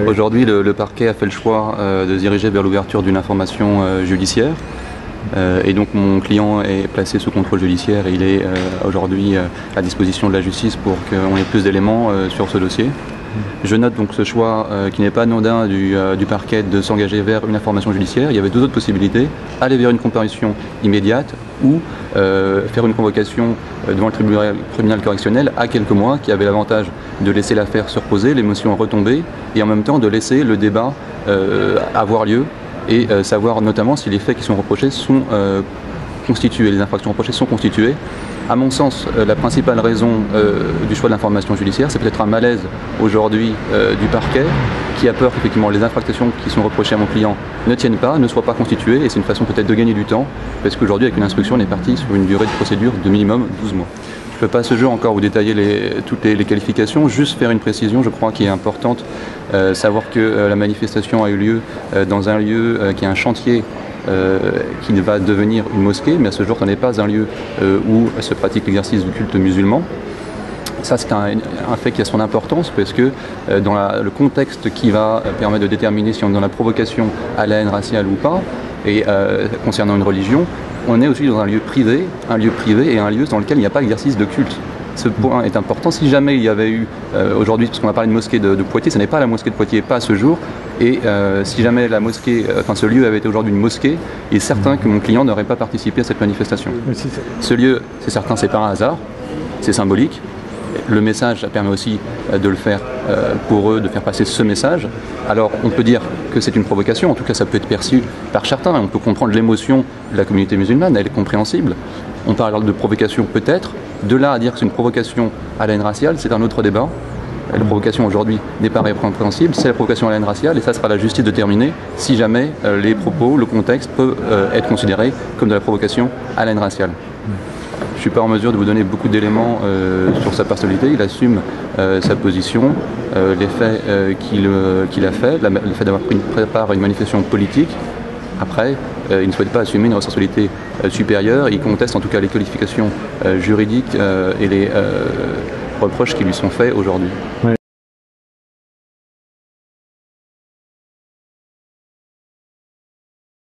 Aujourd'hui, le parquet a fait le choix de se diriger vers l'ouverture d'une information judiciaire. Et donc mon client est placé sous contrôle judiciaire et il est aujourd'hui à disposition de la justice pour qu'on ait plus d'éléments sur ce dossier. Je note donc ce choix qui n'est pas anodin du parquet de s'engager vers une information judiciaire. Il y avait deux autres possibilités, aller vers une comparution immédiate ou faire une convocation devant le tribunal correctionnel à quelques mois, qui avait l'avantage de laisser l'affaire se reposer, l'émotion retomber et en même temps de laisser le débat avoir lieu et savoir notamment si les faits qui sont reprochés sont constitués, les infractions reprochées sont constituées. À mon sens, la principale raison du choix de l'information judiciaire, c'est peut-être un malaise aujourd'hui du parquet qui a peur qu'effectivement les infractions qui sont reprochées à mon client ne tiennent pas, ne soient pas constituées, et c'est une façon peut-être de gagner du temps, parce qu'aujourd'hui avec une instruction on est parti sur une durée de procédure de minimum 12 mois. Je ne peux pas à ce jour encore vous détailler toutes les qualifications, juste faire une précision, je crois, qui est importante, savoir que la manifestation a eu lieu dans un lieu qui est un chantier qui va devenir une mosquée, mais à ce jour, ce n'est pas un lieu où se pratique l'exercice du culte musulman. Ça, c'est un fait qui a son importance, parce que dans le contexte qui va permettre de déterminer si on est dans la provocation à la haine raciale ou pas, et concernant une religion, on est aussi dans un lieu privé et un lieu dans lequel il n'y a pas d'exercice de culte. Ce point est important. Si jamais il y avait eu, aujourd'hui, parce qu'on va parler de mosquée de Poitiers, ce n'est pas la mosquée de Poitiers, pas à ce jour, et si jamais la mosquée, ce lieu avait été aujourd'hui une mosquée, il est certain que mon client n'aurait pas participé à cette manifestation. Ce lieu, c'est certain, c'est pas un hasard, c'est symbolique. Le message permet aussi de le faire pour eux, de faire passer ce message. Alors on peut dire que c'est une provocation, en tout cas ça peut être perçu par certains, on peut comprendre l'émotion de la communauté musulmane, elle est compréhensible. On parle de provocation peut-être, de là à dire que c'est une provocation à la haine raciale, c'est un autre débat. La provocation aujourd'hui n'est pas compréhensible, c'est la provocation à la haine raciale et ça sera à la justice de déterminer si jamais les propos, le contexte peut être considéré comme de la provocation à la haine raciale. Je ne suis pas en mesure de vous donner beaucoup d'éléments sur sa personnalité. Il assume sa position, les faits qu'il a fait, le fait d'avoir pris part à une manifestation politique. Après, il ne souhaite pas assumer une responsabilité supérieure. Il conteste en tout cas les qualifications juridiques et les reproches qui lui sont faits aujourd'hui.